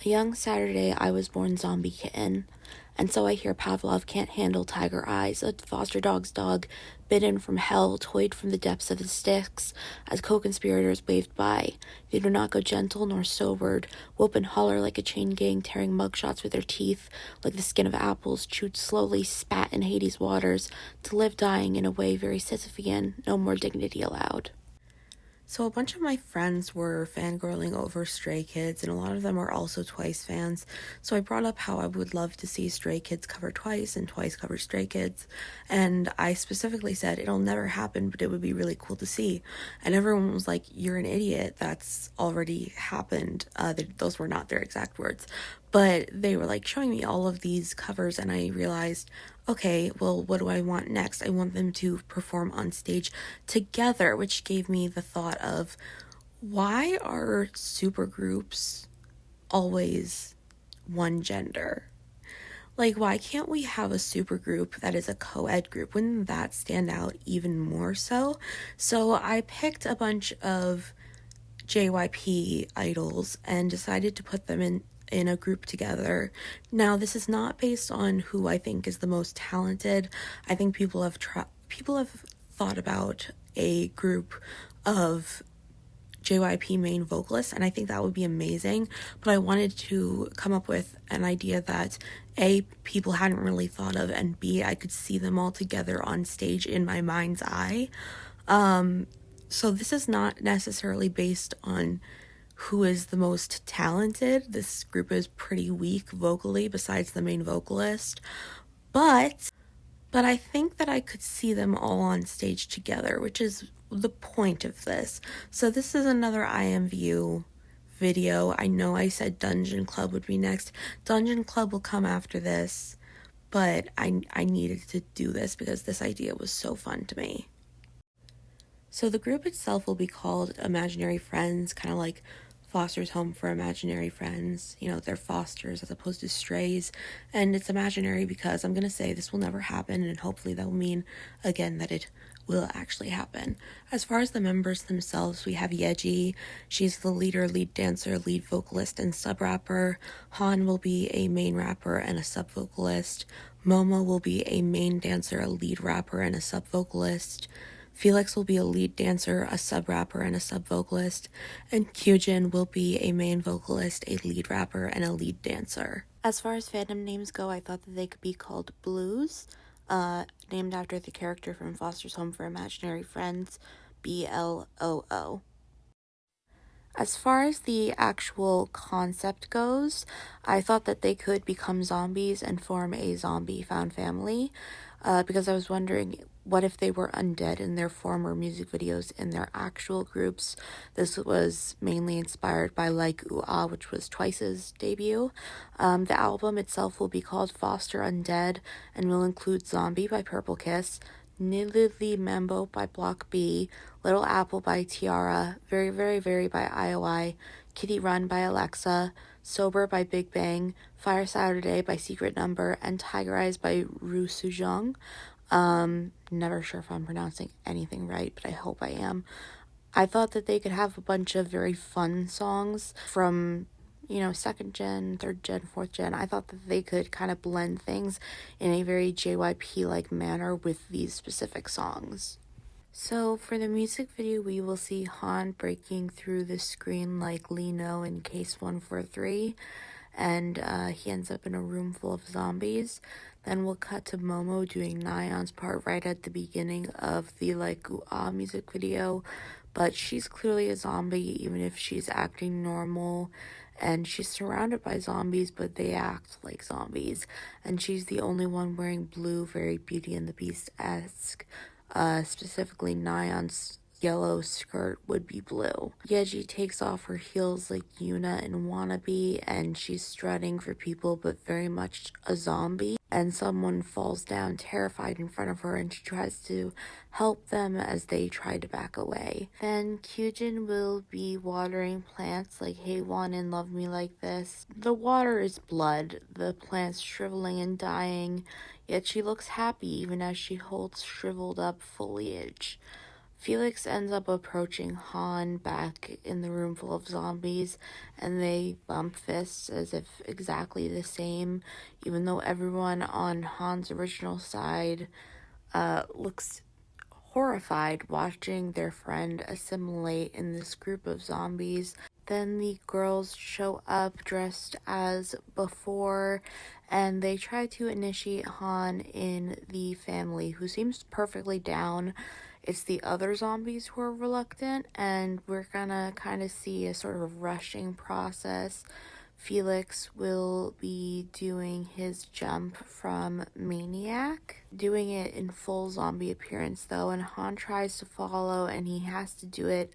A young Saturday I was born zombie kitten, and so I hear Pavlov can't handle tiger eyes, a foster dog's dog, bidden from hell, toyed from the depths of his sticks, as co-conspirators waved by. They do not go gentle nor sobered, whoop and holler like a chain gang, tearing mugshots with their teeth, like the skin of apples, chewed slowly, spat in Hades' waters, to live dying in a way very Sisyphean, no more dignity allowed. So a bunch of my friends were fangirling over Stray Kids, and a lot of them are also Twice fans. So I brought up how I would love to see Stray Kids cover Twice and Twice cover Stray Kids. And I specifically said it'll never happen, but it would be really cool to see. And everyone was like, "You're an idiot. That's already happened." Those were not their exact words. But they were like showing me all of these covers, and I realized, okay, well, what do I want next? I want them to perform on stage together, which gave me the thought of, why are supergroups always one gender? Like, why can't we have a supergroup that is a co-ed group? Wouldn't that stand out even more so? So I picked a bunch of JYP idols and decided to put them in a group together. Now, this is not based on who I think is the most talented. I think people have thought about a group of JYP main vocalists, and I think that would be amazing. But I wanted to come up with an idea that A, people hadn't really thought of, and B, I could see them all together on stage in my mind's eye. So this is not necessarily based on who is the most talented. This group is pretty weak vocally besides the main vocalist. But I think that I could see them all on stage together, which is the point of this. So this is another IMView video. I know I said Dungeon Club would be next. Dungeon Club will come after this, but I needed to do this because this idea was so fun to me. So the group itself will be called Imaginary Friends, kind of like Foster's Home for Imaginary Friends. You know, they're fosters as opposed to strays. And it's imaginary because I'm going to say this will never happen, and hopefully that will mean, again, that it will actually happen. As far as the members themselves, we have Yeji. She's the leader, lead dancer, lead vocalist, and sub-rapper. Han will be a main rapper and a sub-vocalist. Momo will be a main dancer, a lead rapper, and a sub-vocalist. Felix will be a lead dancer, a sub-rapper, and a sub-vocalist, and Kyujin will be a main vocalist, a lead rapper, and a lead dancer. As far as fandom names go, I thought that they could be called Blues, named after the character from Foster's Home for Imaginary Friends, BLOO. As far as the actual concept goes, I thought that they could become zombies and form a zombie found family, because I was wondering, what if they were undead in their former music videos in their actual groups? This was mainly inspired by Like Ooh-Ah, which was Twice's debut. The album itself will be called Foster Undead and will include Zombie by Purple Kiss, Nilili Mambo by Block B, Little Apple by Tiara, Very Very Very by IOI, Kitty Run by Alexa, Sober by Big Bang, Fire Saturday by Secret Number, and Tiger Eyes by Ru Sujong. Never sure if I'm pronouncing anything right, but I hope I am. I thought that they could have a bunch of very fun songs from, you know, 2nd gen, 3rd gen, 4th gen. I thought that they could kind of blend things in a very JYP-like manner with these specific songs. So for the music video, we will see Han breaking through the screen like Lino in Case 143, and he ends up in a room full of zombies. Then we'll cut to Momo doing Nayeon's part right at the beginning of the Like Ooh-Ah music video, but she's clearly a zombie even if she's acting normal, and she's surrounded by zombies, but they act like zombies, and she's the only one wearing blue, very Beauty and the Beast-esque. Specifically Nayeon's yellow skirt would be blue. Yeji takes off her heels like Yuna in Wannabe, and she's strutting for people but very much a zombie, and someone falls down terrified in front of her and she tries to help them as they try to back away. Then Kyujin will be watering plants like Haewon in Love Me Like This. The water is blood, the plants shriveling and dying, yet she looks happy even as she holds shriveled up foliage. Felix ends up approaching Han back in the room full of zombies, and they bump fists as if exactly the same, even though everyone on Han's original side looks horrified watching their friend assimilate in this group of zombies. Then the girls show up dressed as before, and they try to initiate Han in the family, who seems perfectly down. It's the other zombies who are reluctant, and we're gonna kind of see a sort of rushing process. Felix will be doing his jump from Maniac, doing it in full zombie appearance though, and Han tries to follow, and he has to do it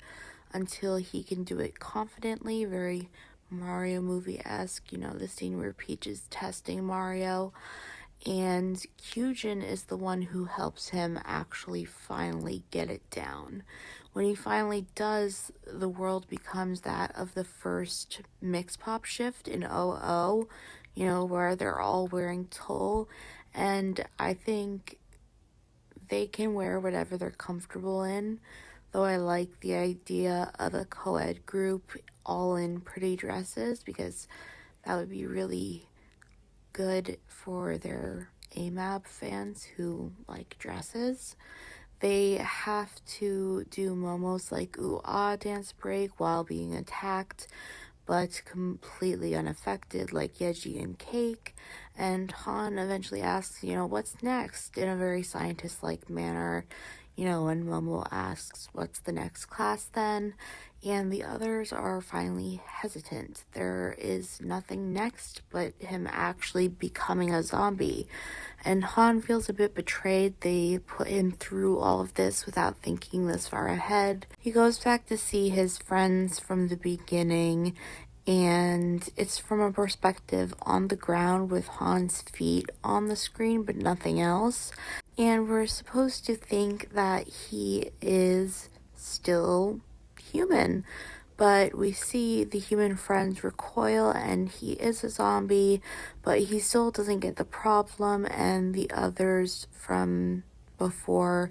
until he can do it confidently, very Mario movie-esque, the scene where Peach is testing Mario. And Kyujin is the one who helps him actually finally get it down. When he finally does, the world becomes that of the first Mix Pop shift in OO, where they're all wearing tulle. And I think they can wear whatever they're comfortable in, though I like the idea of a co-ed group all in pretty dresses, because that would be really good for their AMAB fans who like dresses. They have to do Momo's like ooh ah dance break while being attacked, but completely unaffected like Yeji and Cake. And Han eventually asks, what's next, in a very scientist-like manner. And Momo asks, what's the next class then? And the others are finally hesitant. There is nothing next but him actually becoming a zombie. And Han feels a bit betrayed. They put him through all of this without thinking this far ahead. He goes back to see his friends from the beginning, and it's from a perspective on the ground with Han's feet on the screen but nothing else. And we're supposed to think that he is still human, but we see the human friends recoil, and he is a zombie, but he still doesn't get the problem, and the others from before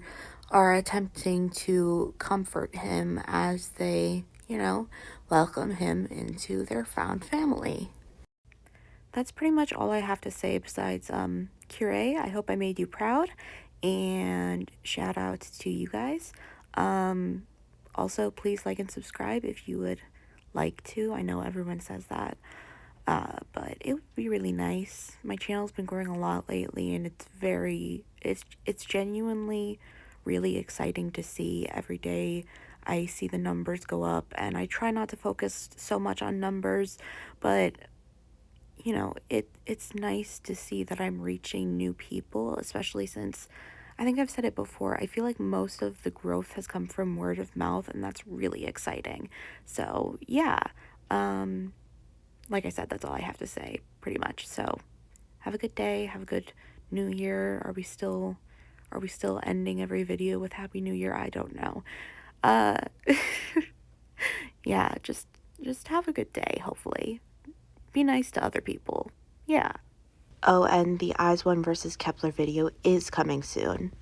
are attempting to comfort him as they, welcome him into their found family. That's pretty much all I have to say besides Curé. I hope I made you proud, and shout out to you guys. Also, please like and subscribe if you would like to. I know everyone says that, but it would be really nice. My channel's been growing a lot lately, and it's genuinely really exciting to see. Every day I see the numbers go up, and I try not to focus so much on numbers, but it's nice to see that I'm reaching new people, especially since I think I've said it before. I feel like most of the growth has come from word of mouth, and that's really exciting. So yeah, like I said, that's all I have to say pretty much. So have a good day, have a good new year. Are we still ending every video with Happy New Year? I don't know. Yeah, just have a good day, hopefully. Be nice to other people. Yeah. Oh, and the Eyes One versus Kepler video is coming soon.